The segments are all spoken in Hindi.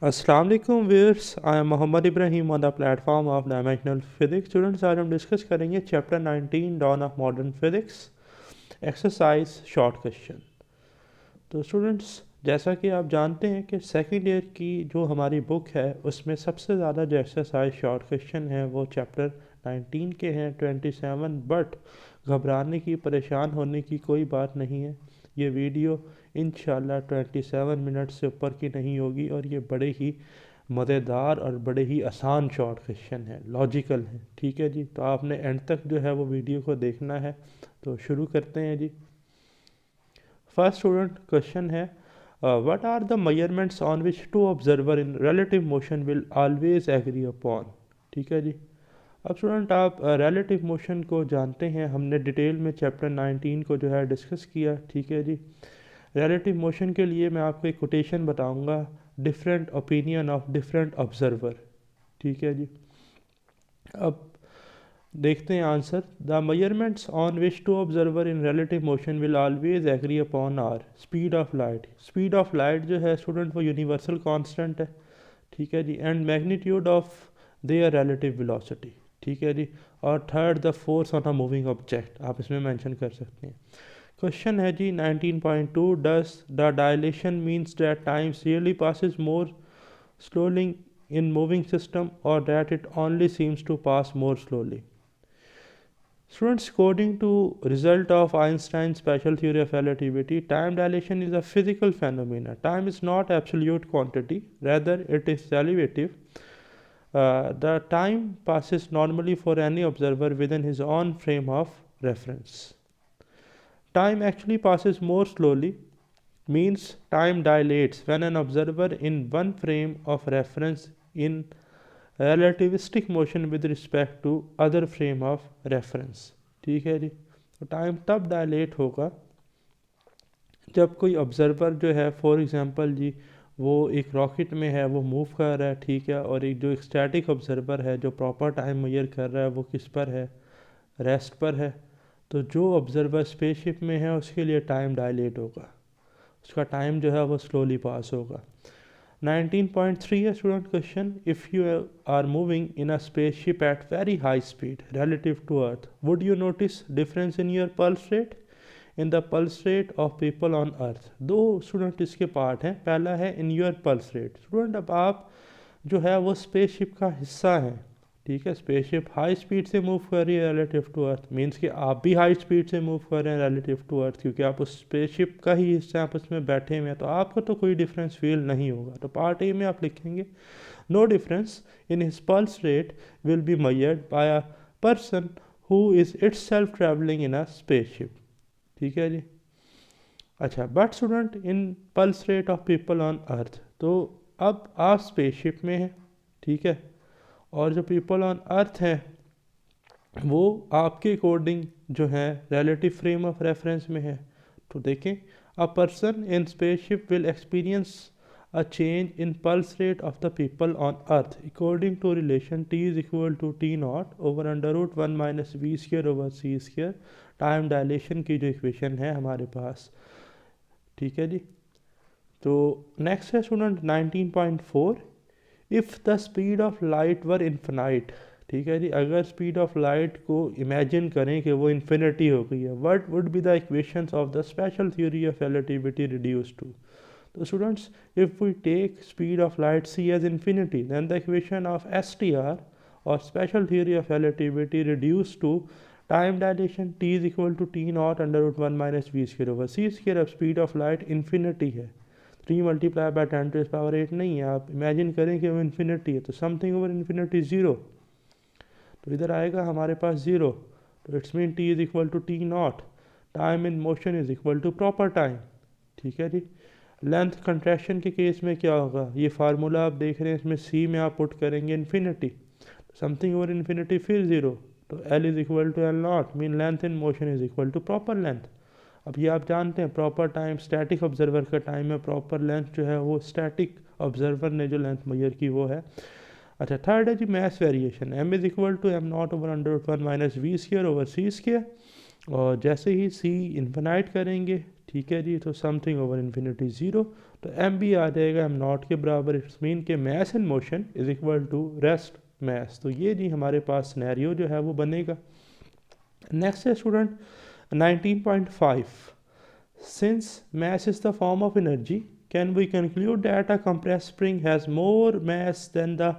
अस्सलाम वालेकुम viewers, I am Mohammad Ibrahim on the platform of dimensional physics. Students, आज हम डिस्कस करेंगे chapter 19 dawn of modern physics, exercise short question. तो स्टूडेंट्स, जैसा कि आप जानते हैं कि सेकेंड ईयर की जो हमारी बुक है उसमें सबसे ज़्यादा जो एक्सरसाइज शॉर्ट क्वेश्चन है वो चैप्टर 19 के हैं, 27। बट घबराने की, परेशान होने की कोई बात नहीं है। ये वीडियो इंशाल्लाह 27 मिनट से ऊपर की नहीं होगी और ये बड़े ही मज़ेदार और बड़े ही आसान शॉर्ट क्वेश्चन है, लॉजिकल है। ठीक है जी, तो आपने एंड तक जो है वो वीडियो को देखना है। तो शुरू करते हैं जी। फर्स्ट स्टूडेंट क्वेश्चन है, what are the measurements on which two observer in relative motion will always agree upon. ठीक है जी। अब स्टूडेंट, आप रिलेटिव मोशन को जानते हैं, हमने डिटेल में चैप्टर 19 को जो है डिस्कस किया। ठीक है जी। रिलेटिव मोशन के लिए मैं आपको एक कोटेशन बताऊंगा, different opinion of different observer. ठीक है जी। अब देखते हैं answer. The measurements on which two observer in relative motion will always agree upon are speed of light. Speed of light जो है स्टूडेंट वो यूनिवर्सल कांस्टेंट है। ठीक है जी। And magnitude of their relative velocity. ठीक है जी। और third, the force on a moving object, आप इसमें मेंशन कर सकते हैं। क्वेश्चन है जी 19.2, does the dilation means that time really passes more slowly in moving system or that it only seems to pass more slowly? Students, according to result of Einstein's special theory of relativity, time dilation is a physical phenomenon. Time is not absolute quantity, rather it is relative. The time passes normally for any observer within his own frame of reference. Time actually passes more slowly, means time dilates when an observer in one frame of reference in relativistic motion with respect to other frame of reference। ठीक है जी। तो टाइम तब डायलेट होगा जब कोई ऑब्जर्वर जो है, फॉर एग्जांपल जी, वो एक रॉकेट में है, वो मूव कर रहा है। ठीक है। और एक जो एक स्टैटिक ऑब्जर्वर है जो प्रॉपर टाइम मेजर कर रहा है, वो किस पर है, रेस्ट पर है। तो जो ऑब्जर्वर स्पेसशिप में है उसके लिए टाइम डायलेट होगा, उसका टाइम जो है वो स्लोली पास होगा। 19.3 है student question, if you are moving in a spaceship at very high speed relative to earth, would you notice difference in your pulse rate, in the pulse rate of people on earth. दो स्टूडेंट इसके पार्ट हैं। पहला है in your pulse rate. Student, अब आप जो है वो स्पेसशिप का हिस्सा है। ठीक है। स्पेसशिप हाई स्पीड से मूव कर रही है रिलेटिव टू अर्थ, मीन्स कि आप भी हाई स्पीड से मूव कर रहे हैं रिलेटिव टू अर्थ, क्योंकि आप उस स्पेसशिप का ही हिस्सा, आप उसमें बैठे हुए हैं, तो आपको तो कोई डिफरेंस फील नहीं होगा। तो पार्ट ए में आप लिखेंगे, no difference in his pulse rate will be measured by a person who is itself travelling in a spaceship. ठीक है जी। अच्छा, but student in pulse rate of people on earth, तो अब आप स्पेसशिप में हैं। ठीक है। और जो पीपल ऑन अर्थ हैं वो आपके अकॉर्डिंग जो है रिलेटिव फ्रेम ऑफ रेफरेंस में है। तो देखें, a person in spaceship will experience a change in pulse rate of the people on earth according to relation T is equal to T not over under root 1 minus we square over C square, time dilation की जो इक्वेशन है हमारे पास। ठीक है जी। तो नेक्स्ट है student 19.4, if the speed of light were infinite. ठीक है जी। अगर स्पीड ऑफ लाइट को इमेजिन करें कि वो इन्फिनिटी हो गई है, what would be the equations of the special theory of relativity reduce to. तो students, if we take speed of light c as infinity, then the equation of S T R और special theory of relativity reduce to time dilation T is equal to T not under root 1 minus we square over C square. अब स्पीड ऑफ लाइट इन्फिनिटी है, 3 मल्टीप्लाई बाय 10⁻8 नहीं है। आप इमेजिन करें कि वो इन्फिनिटी है, तो समथिंग ओवर इन्फिनिटी ज़ीरो, तो इधर आएगा हमारे पास ज़ीरो। तो it's mean T is equal to T not, time in motion is equal to proper time. ठीक है जी। लेंथ कंट्रैक्शन के केस में क्या होगा, ये फार्मूला आप देख रहे हैं, इसमें सी में आप पुट करेंगे इन्फिनिटी, समथिंग ओवर इन्फिनिटी फिर ज़ीरो, तो L is equal to L not, mean length in motion is equal to proper length. अब ये आप जानते हैं प्रॉपर टाइम स्टैटिक ऑब्जर्वर का टाइम है, प्रॉपर लेंथ जो है वो स्टैटिक ऑब्जर्वर ने जो लेंथ मेजर की वो है। अच्छा, थर्ड है जी mass variation, m is equal to m not over under root 1 minus we square over C square. और जैसे ही सी इन्फिनाइट करेंगे ठीक है जी। तो समथिंग ओवर इन्फिनिटी ज़ीरो, तो एम भी आ जाएगा एम नॉट के बराबर। इट्स मीन के mass in motion is equal to rest mass. तो ये जी हमारे पास सिनेरियो जो है वो बनेगा। नेक्स्ट है student 19.5, since mass is the form of energy, can we conclude that a compressed spring has more mass than the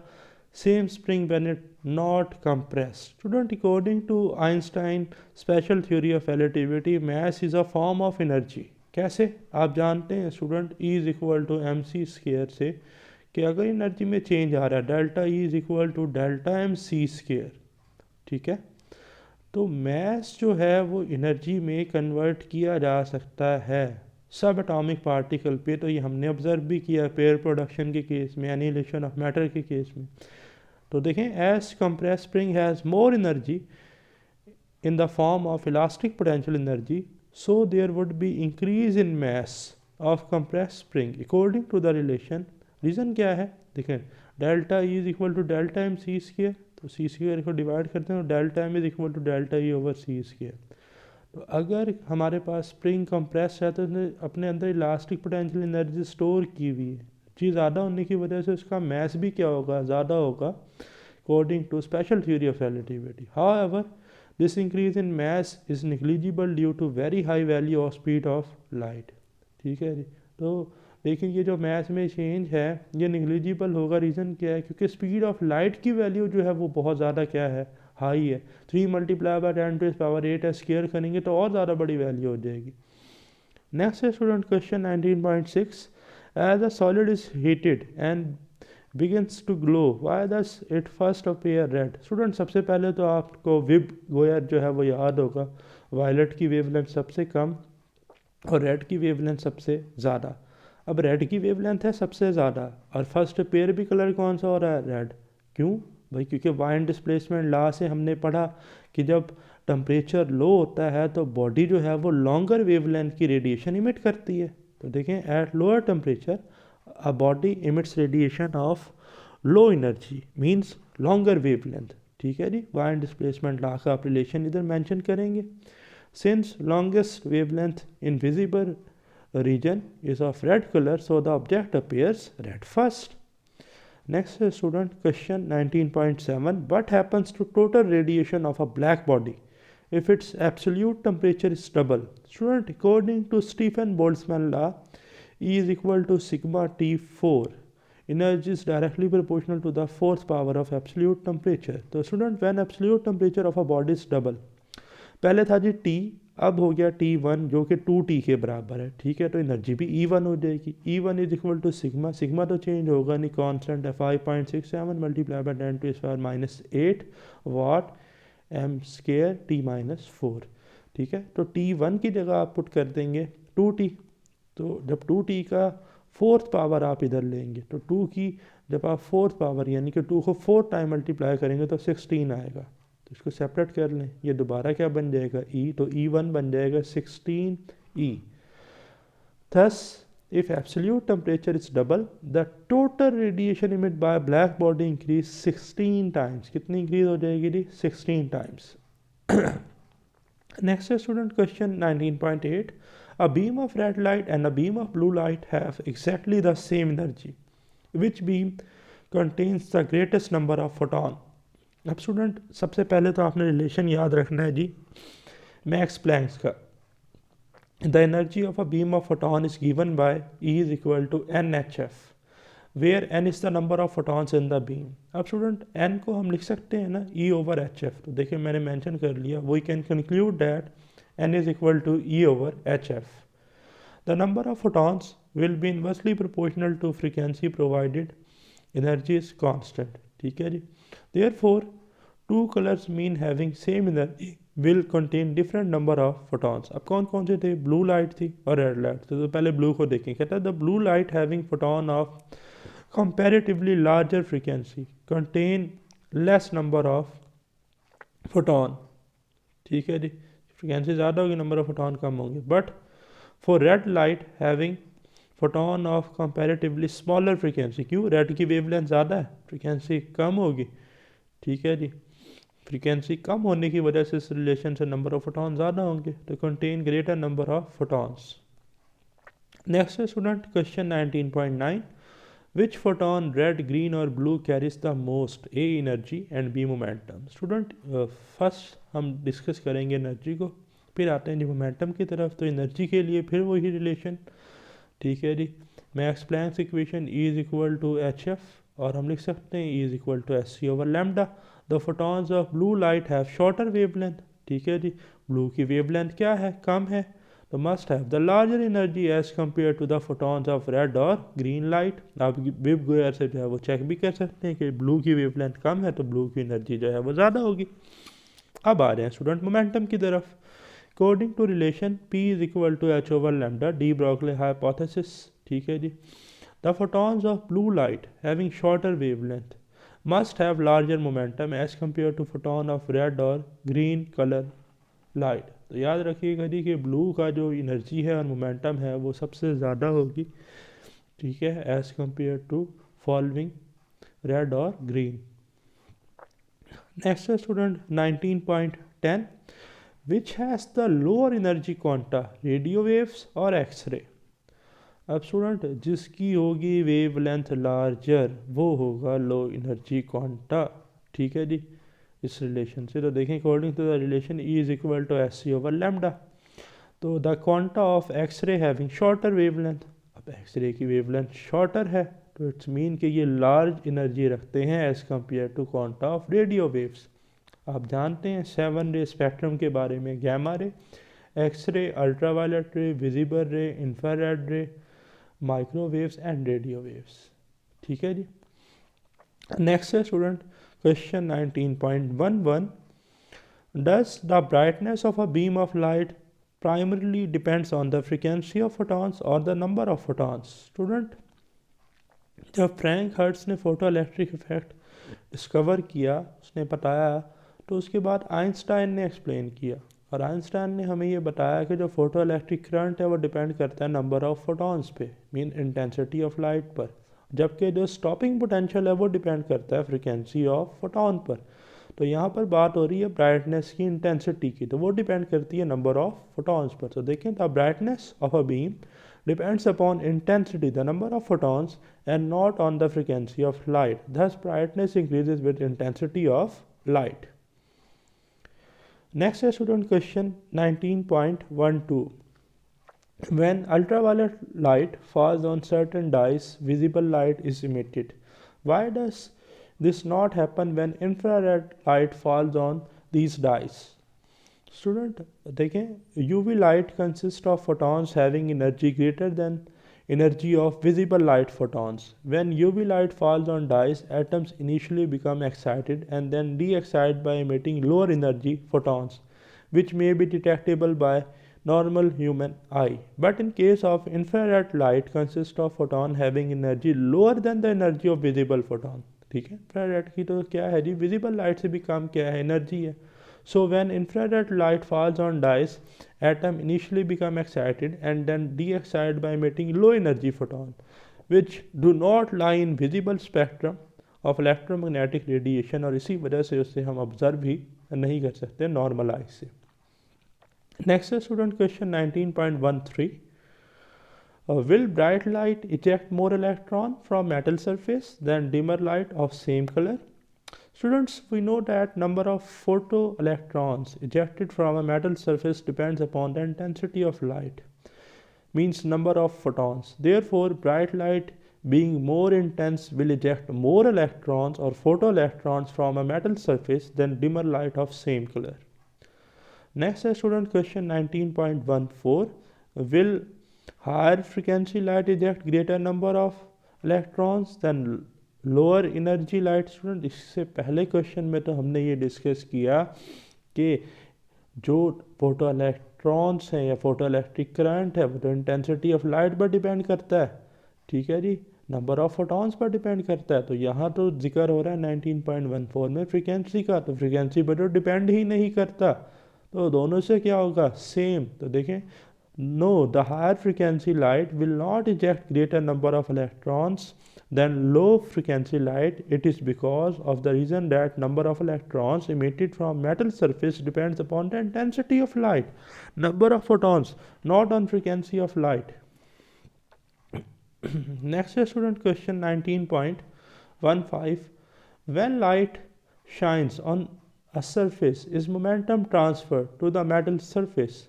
same spring when it not compressed? Student, according to Einstein special theory of relativity, mass is a form of energy. कैसे आप जानते हैं student, E is equal to M C square से, कि अगर एनर्जी में चेंज आ रहा है delta E is equal to delta M C square. ठीक है, तो मैस जो है वो एनर्जी में कन्वर्ट किया जा सकता है सब एटॉमिक पार्टिकल पे। तो ये हमने ऑब्जर्व भी किया पेयर प्रोडक्शन के केस में, एनिहिलेशन ऑफ मैटर के केस में। तो देखें, as compress spring has more energy in the form of elastic potential energy, so there would be increase in mass of compress spring according to the relation. Reason क्या है, देखें delta E is equal to delta M C square, तो सी स्क्वायर को डिवाइड करते हैं, delta M is equal to delta E over C square. तो अगर हमारे पास स्प्रिंग कंप्रेस है तो उसने अपने अंदर इलास्टिक पोटेंशियल एनर्जी स्टोर की हुई है, चीज़ ज़्यादा होने की वजह से उसका मैस भी क्या होगा, ज़्यादा होगा according to special theory of relativity. However this increase in mass is negligible due to very high value of speed of light. ठीक है जी। तो लेकिन ये जो मैथ में चेंज है ये निग्लिजिबल होगा। रीज़न क्या है, क्योंकि स्पीड ऑफ लाइट की वैल्यू जो है वो बहुत ज़्यादा क्या है, हाई है। 3 मल्टीप्लाई बाय 10⁻⁸ स्क्वायर करेंगे तो और ज़्यादा बड़ी वैल्यू हो जाएगी। नेक्स्ट है student question 19.6, as a solid is heated and begins to glow why does it first appear red. Student, सबसे पहले तो आपको विब गोयर जो है वो याद होगा, वायलेट की वेवलेंथ सबसे कम और रेड की वेवलेंथ सबसे ज़्यादा। अब रेड की वेवलेंथ है सबसे ज़्यादा और फर्स्ट पेयर भी कलर कौन सा हो रहा है, रेड। क्यों भाई, क्योंकि वाइन डिस्प्लेसमेंट लॉ से हमने पढ़ा कि जब टेम्परेचर लो होता है तो बॉडी जो है वो लॉन्गर वेवलेंथ की रेडिएशन इमिट करती है। तो देखें, at lower temperature a body emits radiation of low energy means longer wavelength. ठीक है जी, वाइन डिस्प्लेसमेंट लॉ का आप रिलेशन इधर मेंशन करेंगे। Since longest wavelength in visible region is of red color, so the object appears red first. Next student question 19.7, what happens to total radiation of a black body if its absolute temperature is double? Student, according to Stephen Boltzmann law, E is equal to sigma T4, energy is directly proportional to the fourth power of absolute temperature. तो student, when absolute temperature of a body is double, पहले था जी T, अब हो गया T1 जो कि 2T के बराबर है। ठीक है, तो एनर्जी भी E1 हो जाएगी। E1 is equal to sigma, sigma तो चेंज होगा नहीं, कांस्टेंट है 5.67 multiply by 10⁻⁻8 watt M square T-4। ठीक है, तो T1 की जगह आप पुट कर देंगे 2T, तो जब 2T का फोर्थ पावर आप इधर लेंगे तो 2 की जब आप फोर्थ पावर यानी कि 2 को 4 टाइम मल्टीप्लाई करेंगे तो 16 आएगा। तो इसको सेपरेट कर लें, ये दोबारा क्या बन जाएगा, E, तो E1 बन जाएगा 16E। Thus if absolute temperature is double the total radiation emit by black body increase 16 times. कितनी इंक्रीज हो जाएगी जी, 16 टाइम्स। नेक्स्ट है student question 19.8, a beam of red light and a beam of blue light have exactly the same energy, which beam contains the greatest number of photon. अब स्टूडेंट सबसे पहले तो आपने रिलेशन याद रखना है जी मैक्स प्लैंक्स का। The energy of a beam of photon is given by E is equal to NHF, where N is the number of photons in the beam. अब स्टूडेंट N को हम लिख सकते हैं ना E ओवर HF, तो देखिए मैंने मेंशन कर लिया, we can conclude that N is equal to E over HF। The number of photons will be inversely proportional to frequency provided energy is constant. ठीक है जी, therefore two colors mean having same energy will contain different number of photons। अब कौन कौन से थे, ब्लू लाइट थी और रेड लाइट थी। तो पहले ब्लू को देखें, कहता है the blue light having photon of comparatively larger frequency contain less number of photon। ठीक है जी, फ्रिक्वेंसी ज़्यादा होगी, नंबर ऑफ फोटोन कम होंगे। But for red light having photon of comparatively smaller frequency, क्यों, रेड की वेवलेंथ ज़्यादा है, फ्रिक्वेंसी कम होगी। ठीक है जी, फ्रीक्वेंसी कम होने की वजह से इस रिलेशन से नंबर ऑफ फोटॉन ज़्यादा होंगे, तो contain greater number of photons. Next student, question 19.9. Which photon, red, green or blue, carries the most A energy and B momentum? Student first हम डिस्कस करेंगे एनर्जी को, फिर आते हैं जी मोमेंटम की तरफ। तो एनर्जी के लिए फिर वही रिलेशन, ठीक है जी। Max Planck's equation E is equal to h f, और हम लिख सकते हैं E is equal to s c over lambda. The photons of blue light have shorter wavelength, ठीक है जी। ब्लू की वेवलेंथ क्या है, कम है, तो must have the larger energy as compare to the photons of red और ग्रीन लाइट। आप वेब गोयर से जो है वो चेक भी कर सकते हैं कि ब्लू की वेवलेंथ कम है तो ब्लू की एनर्जी जो है वो ज़्यादा होगी। अब आ रहे हैं स्टूडेंट मोमेंटम की तरफ। According to relation P is equal to H over lambda, de Broglie hypothesis, ठीक है जी। The photons of blue light having shorter wavelength must have larger momentum as compare to photon of red और ग्रीन कलर लाइट। तो याद रखिएगा जी कि ब्लू का जो एनर्जी है और मोमेंटम है वो सबसे ज़्यादा होगी, ठीक है, as compare to following red और green. Next student 19.10, which has the lower energy quanta, radio waves और एक्सरे। अब स्टूडेंट जिसकी होगी वेवलेंथ लार्जर वो होगा लो एनर्जी क्वांटा, ठीक है जी, इस रिलेशन से। तो देखें according to the relation E is equal to s c over lambda. तो the quanta of X-ray having shorter wavelength, अब एक्सरे की वेवलेंथ शॉर्टर है तो इट्स मीन कि ये लार्ज एनर्जी रखते हैं as compare to quanta of radio waves. आप जानते हैं 7 रे स्पेक्ट्रम के बारे में, गैमा रे, एक्सरे, अल्ट्रावायलेट रे, विजिबल रे, इंफ्रारेड रे, माइक्रोवेव्स एंड रेडियो वेव्स, ठीक है जी। नेक्स्ट है student question 19.11, does the brightness of a beam of light primarily depends on the frequency of photons or the number of photons? Student जब फ्रैंक हर्ट्स ने फोटो इलेक्ट्रिक इफेक्ट डिस्कवर किया, उसने बताया, तो उसके बाद आइंस्टाइन ने एक्सप्लेन किया, और आइंस्टाइन ने हमें ये बताया कि जो फोटो इलेक्ट्रिक करंट है वो डिपेंड करता है नंबर ऑफ फोटॉन्स पे, मीन इंटेंसिटी ऑफ लाइट पर, जबकि जो स्टॉपिंग पोटेंशियल है वो डिपेंड करता है फ्रिक्वेंसी ऑफ फोटॉन पर। तो यहाँ पर बात हो रही है ब्राइटनेस की इंटेंसिटी की, तो वो डिपेंड करती है नंबर ऑफ फोटॉन्स पर। तो देखें, the brightness of a beam depends upon intensity, the number of photons, and not on the frequency of light, thus brightness increases with intensity of light. Next student question 19.12, when ultraviolet light falls on certain dyes visible light is emitted. Why does this not happen when infrared light falls on these dyes? Student देखें, UV light consist of photons having energy greater than energy of visible light photons. When UV light falls on dyes, atoms initially become excited and then de-excite by emitting lower energy photons, which may be detectable by normal human eye. But in case of infrared light, consists of photon having energy lower than the energy of visible photon. ठीक है, इंफ्रारेड की तो क्या है जी, विजिबल लाइट से भी कम क्या है, एनर्जी है। So when infrared light falls on dyes, atom initially become excited and then de-excite by emitting low energy photon, which do not lie in visible spectrum of electromagnetic radiation, और इसी वजह से उससे हम ऑब्जर्व भी नहीं कर सकते नॉर्मल आई से। Next student question 19.13, will bright light eject more electron from metal surface than dimmer light of same color? Students, we know that number of photoelectrons ejected from a metal surface depends upon the intensity of light, means number of photons. Therefore, bright light being more intense will eject more electrons or photoelectrons from a metal surface than dimmer light of same color. Next student question 19.14, will higher frequency light eject greater number of electrons than lower energy light? Student इससे पहले क्वेश्चन में तो हमने ये डिस्कस किया कि जो फोटो इलेक्ट्रॉन्स हैं या फोटो इलेक्ट्रिक करंट है वो तो इंटेंसिटी ऑफ लाइट पर डिपेंड करता है, ठीक है जी, नंबर ऑफ फोटॉन्स पर डिपेंड करता है। तो यहाँ तो जिक्र हो रहा है 19.14 में फ्रीक्वेंसी का, तो फ्रीक्वेंसी पर तो डिपेंड ही नहीं करता, तो दोनों से क्या होगा, सेम। तो देखें, no, the higher frequency light will not eject greater number of electrons than low frequency light. It is because of the reason that number of electrons emitted from metal surface depends upon the intensity of light, number of photons, not on frequency of light. Next is student question 19.15. When light shines on a surface, is momentum transferred to the metal surface?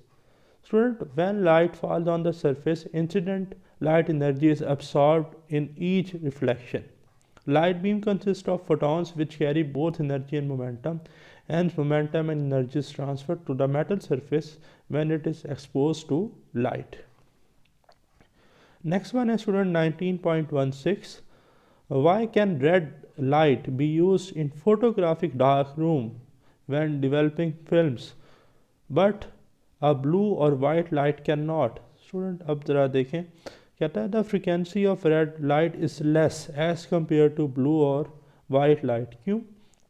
Student, when light falls on the surface, incident light energy is absorbed in each reflection. Light beam consists of photons which carry both energy and momentum. Hence, momentum and energy is transferred to the metal surface when it is exposed to light. Next one is student 19.16. Why can red light be used in photographic dark room when developing films, but a blue or white light cannot? Student अब ज़रा देखें, कहता है the frequency of red light is less as compare to blue और वाइट लाइट. क्यों?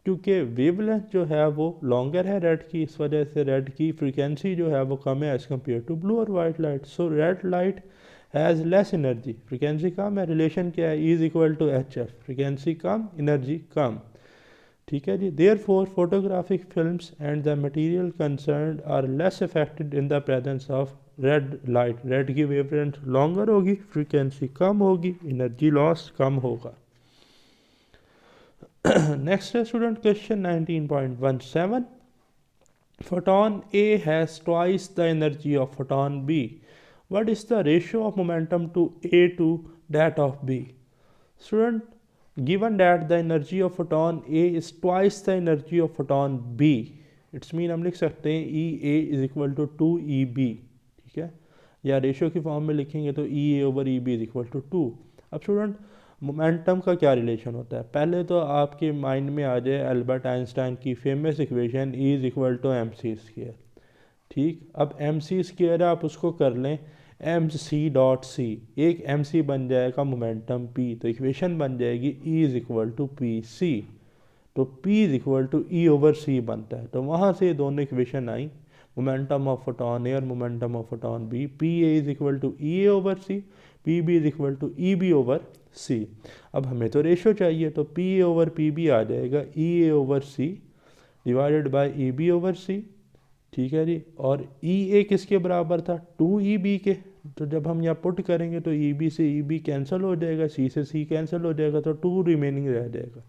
क्योंकि वेवलेंथ जो है वो लॉन्गर है रेड की, इस वजह से रेड की फ्रिक्वेंसी जो है वो कम है एज़ कम्पेयर टू ब्लू और white light. So red light has less energy, frequency कम है. रिलेशन क्या है? Is equal to h f, frequency कम एनर्जी कम. ठीक है जी. Therefore photographic films and the material concern are less affected in the presence of red light. Red की वेवलेंथ लॉन्गर होगी, फ्रिक्वेंसी कम होगी, एनर्जी लॉस कम होगा. नेक्स्ट है student question 19.17. Photon A has twice the energy of photon B. What is the ratio of momentum to A to that of B? Student, given that the energy of photon A is twice the energy of photon B, it's mean हम लिख सकते हैं ई ए इज इक्वल टू 2EB. ठीक है, या रेशियो की फॉर्म में लिखेंगे तो E A over E B is equal to 2. अब स्टूडेंट, मोमेंटम का क्या रिलेशन होता है? पहले तो आपके माइंड में आ जाए एल्बर्ट आइंस्टाइन की famous equation E is equal to M C square. ठीक, अब एम सी स्क्वायर आप उसको कर लें एम सी डॉट सी, एक एम सी बन जाएगा मोमेंटम पी, तो इक्वेशन बन जाएगी E is equal to P C. तो P is equal to E over C बनता है. तो वहाँ से दोनों इक्वेशन आई, मोमेंटम ऑफ फोटॉन ए और momentum of photon B. P A is equal to E A over C, P B is equal to E B over C. अब हमें तो रेशो चाहिए, तो P A over P B आ जाएगा E A over C divided by E B over C. ठीक है जी. और ई ए किसके बराबर था? 2EB के. तो जब हम यहाँ पुट करेंगे तो ई बी से ई बी कैंसिल हो जाएगा, सी से सी कैंसिल हो जाएगा, तो 2 रिमेनिंग रह जाएगा.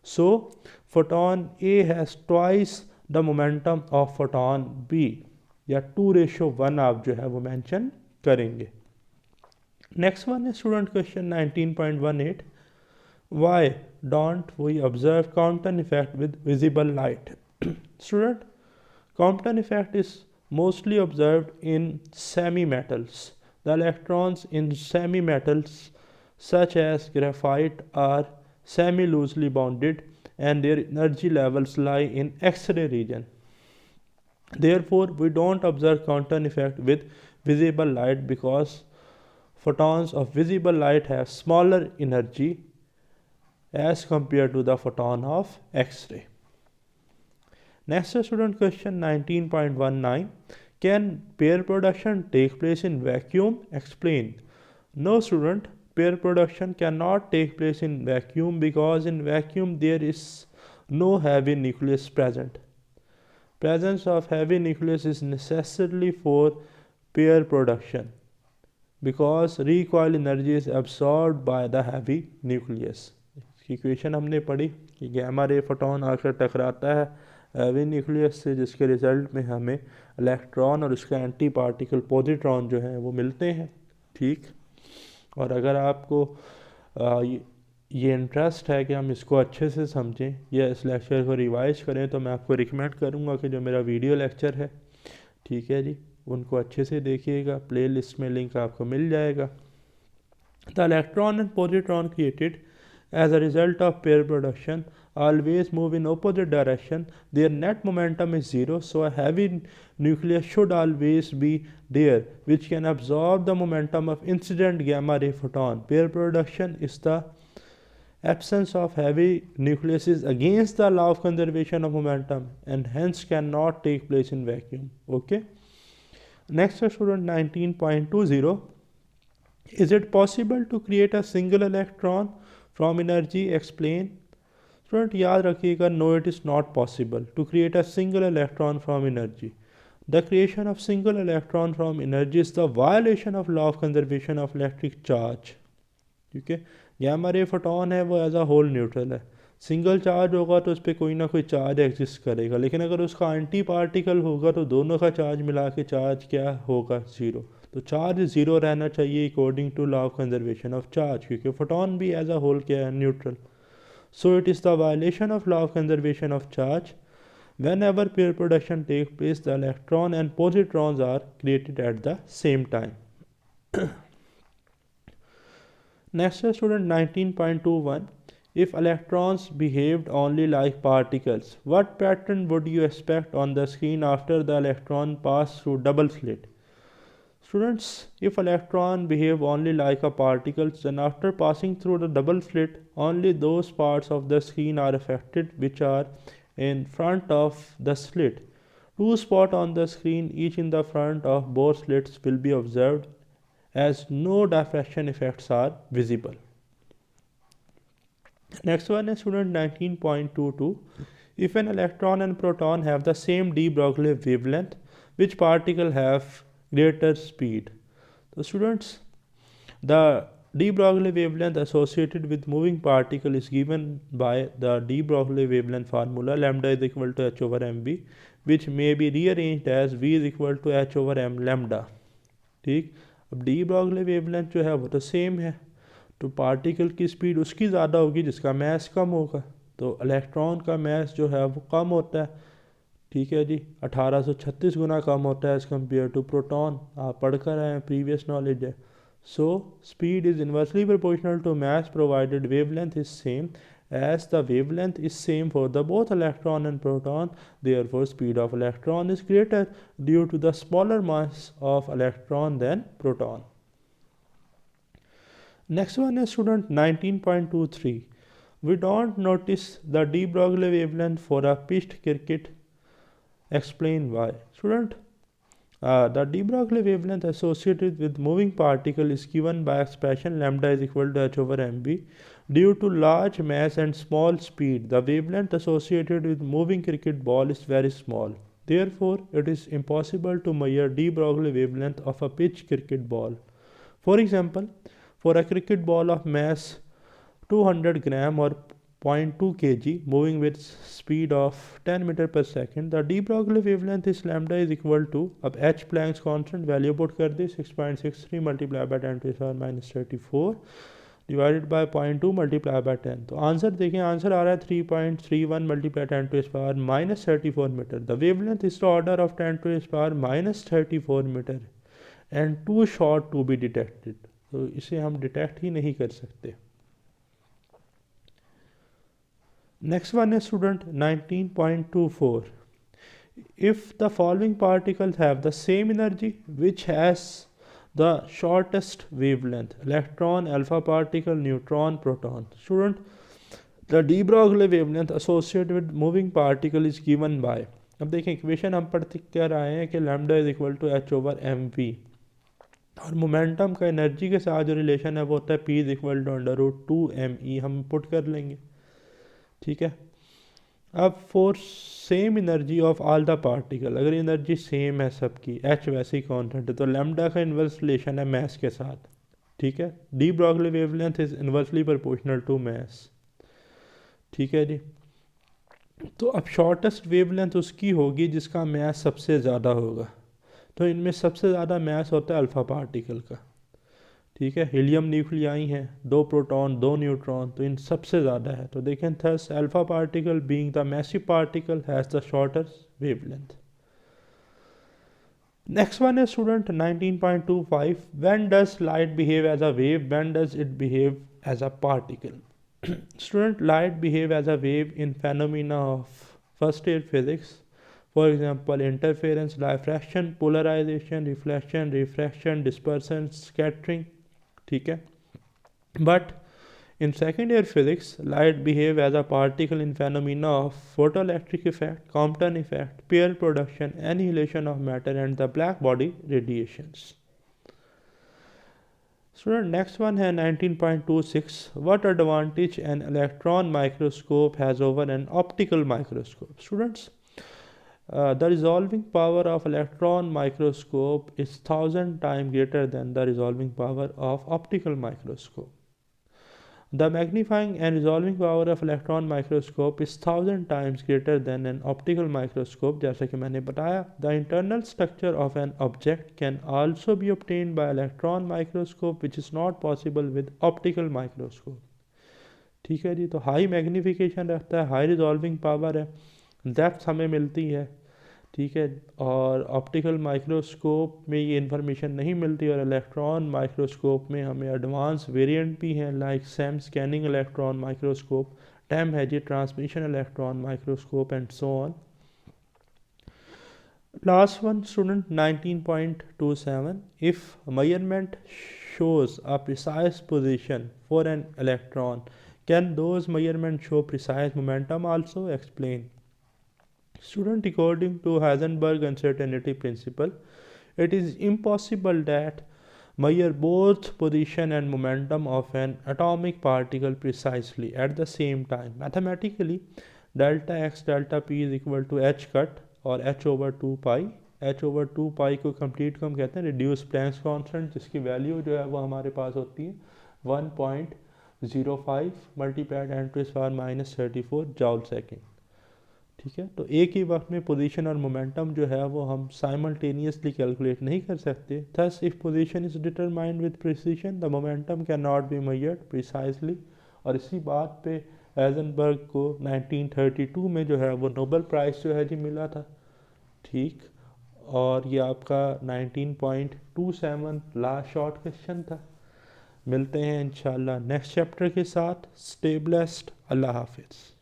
So photon A has twice the momentum of photon B, या 2:1 आप जो है वो मेंशन करेंगे. नेक्स्ट वन है student question 19.18. Why don't we observe Compton effect with visible light? Student, Compton effect is mostly observed in semi-metals. The electrons in semi-metals such as graphite are semi-loosely bounded and their energy levels lie in X-ray region. Therefore, we don't observe Compton effect with visible light because photons of visible light have smaller energy as compared to the photon of X-ray. Next student question 19.19. Can pair production take place in vacuum? Explain. No student, pair production cannot take place in vacuum because in vacuum there is no heavy nucleus present. Presence of heavy nucleus is necessary for pair production because recoil energy is absorbed by the heavy nucleus. Equation हमने पढ़ी कि गैमा रे फोटोन आकर टकराता है हैवी न्यूक्लियस से, जिसके रिजल्ट में हमें इलेक्ट्रॉन और उसका एंटी पार्टिकल पॉजिट्रॉन जो है वो मिलते हैं. ठीक, और अगर आपको ये इंटरेस्ट है कि हम इसको अच्छे से समझें या इस लेक्चर को रिवाइज करें, तो मैं आपको रिकमेंड करूँगा कि जो मेरा वीडियो लेक्चर है, ठीक है जी, उनको अच्छे से देखिएगा. प्ले लिस्ट में लिंक आपको मिल जाएगा. The electron and positron created as a result of pair production always move in opposite direction. Their net momentum is zero, so a heavy nucleus should always be there which can absorb the momentum of incident gamma ray photon. Pair production is the absence of heavy nucleus is against the law of conservation of momentum and hence cannot take place in vacuum. Okay, next student 19.20. Is it possible to create a single electron from energy? Explain. Student, याद रखिएगा, no, it is not possible to create a single electron from energy. The creation of single electron from energy is the violation of law of conservation of electric charge. ठीक है। गैमा रे फोटोन है वो एज अ होल न्यूट्रल है, सिंगल चार्ज होगा तो उस पर कोई ना कोई चार्ज एग्जिस्ट करेगा, लेकिन अगर उसका एंटी पार्टिकल होगा तो दोनों का चार्ज मिला के चार्ज क्या होगा, ज़ीरो। तो चार्ज ज़ीरो रहना चाहिए according to law of conservation of charge, क्योंकि फोटोन भी एज अ होल क्या है, neutral. So it is the violation of law of conservation of charge whenever pair production takes place, the electron and positrons are created at the same time. Next student 19.21. If electrons behaved only like particles, what pattern would you expect on the screen after the electron passed through double slit? Students, if electron behave only like a particles, then after passing through the double slit, only those parts of the screen are affected which are in front of the slit. Two spots on the screen, each in the front of both slits, will be observed as no diffraction effects are visible. Next one is student 19.22. If an electron and proton have the same de Broglie wavelength, which particle have greater speed? So students, the de Broglie wavelength associated with moving particle is given by the de Broglie wavelength formula, lambda is equal to h over mv, which may be rearranged as v is equal to h over m lambda. ठीक, अब डी ब्रॉगली वेवलेंथ जो है वो तो सेम है, तो पार्टिकल की स्पीड उसकी ज़्यादा होगी जिसका मैस कम होगा, तो इलेक्ट्रॉन का मैस जो है वो कम होता है, ठीक है जी, 1836 गुना कम होता है एज़ कम्पेयर टू प्रोटॉन, आप पढ़ कर आए हैं, प्रीवियस नॉलेज है। So speed is inversely proportional to mass provided wavelength is same, as the wavelength is same for the both electron and proton, therefore speed of electron is greater due to the smaller mass of electron than proton. Next one is student 19.23. We don't notice the de Broglie wavelength for a pitched cricket. Explain why. Student, the de Broglie wavelength associated with moving particle is given by expression lambda is equal to h over mv. Due to large mass and small speed, the wavelength associated with moving cricket ball is very small. Therefore, it is impossible to measure de Broglie wavelength of a pitched cricket ball. For example, for a cricket ball of mass 200 gram or 0.2 kg moving with speed of 10 meter per second, the de Broglie wavelength is lambda is equal to, अब h Planck's constant value put कर दी, 6.63 multiplied by 10 to the power minus 34 divided by 0.2 multiplied by 10. तो आंसर देखें, आंसर आ रहा है 3.31 multiplied 10 to the power minus 34 meter. The wavelength is the order of 10 to the power minus 34 meter and too short to be detected. तो इसे हम डिटेक्ट ही नहीं कर सकते. Next one is student 19.24. If the following particles have the same energy, which has the shortest wavelength? Electron, alpha particle, neutron, proton. Student, the de Broglie wavelength associated with moving particle is given by, अब देखें इक्वेशन हम पढ़ते क्या रहे हैं कि lambda is equal to H over M V, और मोमेंटम का एनर्जी के साथ जो रिलेशन है वो होता है P is equal to under root 2 हम पुट कर लेंगे, ठीक है। अब for same energy of all the particle, अगर एनर्जी सेम है सबकी, एच वैसे ही कॉन्स्टेंट है, तो लैम्डा का इन्वर्स रिलेशन है मैस के साथ, ठीक है। De Broglie wavelength is inversely proportional to mass, ठीक है जी। तो अब शॉर्टेस्ट वेवलेंथ उसकी होगी जिसका मैस सबसे ज़्यादा होगा, तो इनमें सबसे ज़्यादा मैस होता है अल्फ़ा पार्टिकल का, ठीक है। हीलियम न्यूक्लियाई हैं, 2 प्रोटॉन 2 न्यूट्रॉन, तो इन सबसे ज़्यादा है, तो देखें thus alpha particle being the massive particle has the shortest wavelength. Next one is student 19.25. When does light behave as a wave? When does it behave as a particle? Student, light behave as a wave in phenomena of first year physics. For example, interference, diffraction, polarization, reflection, refraction, dispersion, scattering. ठीक है. But in second year physics, light behave as a particle in phenomena of photoelectric effect, Compton effect, pair production, annihilation of matter, and the black body radiations. Student, next one है 19.26. What advantage an electron microscope has over an optical microscope? Students, the resolving power of electron microscope is 1000 times greater than the resolving power of optical microscope. The magnifying and resolving power of electron microscope is 1000 times greater than an optical microscope. जैसा कि मैंने बताया, the internal structure of an object can also be obtained by electron microscope, which is not possible with optical microscope. ठीक है जी, तो हाई मैग्नीफिकेशन रहता है, हाई रिजॉल्विंग पावर है, डेप्थ हमें मिलती है, ठीक है, और ऑप्टिकल माइक्रोस्कोप में ये इन्फॉर्मेशन नहीं मिलती, और इलेक्ट्रॉन माइक्रोस्कोप में हमें एडवांस वेरिएंट भी हैं, like SEM scanning electron microscope, TEM है जी transmission electron microscope and so on. Last one, student, 19.27. If measurement shows a precise position for an electron, can those measurements show precise momentum also? Explain. Student, according to Heisenberg uncertainty principle, it is impossible that measure both position and momentum of an atomic particle precisely at the same time. Mathematically, delta x delta p is equal to h cut और h over 2 pi. h over 2 pi को कंप्लीट को हम कहते हैं रिड्यूस प्लैंक्स कांस्टेंट, जिसकी वैल्यू जो है वो हमारे पास होती है 1.05 मल्टीप्लाइड 10⁻⁻34 जॉल सेकेंड. ठीक है, तो एक ही वक्त में पोजीशन और मोमेंटम जो है वो हम साइमल्टेनियसली कैलकुलेट नहीं कर सकते. Thus if position is determined with precision, the momentum can not be measured precisely. और इसी बात पे हाइजेनबर्ग को 1932 में जो है वो नोबेल प्राइज़ जो है जी मिला था. ठीक, और ये आपका 19.27 लास्ट शॉर्ट क्वेश्चन था. मिलते हैं इंशाल्लाह नेक्स्ट चैप्टर के साथ. Stay blessed. अल्लाह हाफिज़.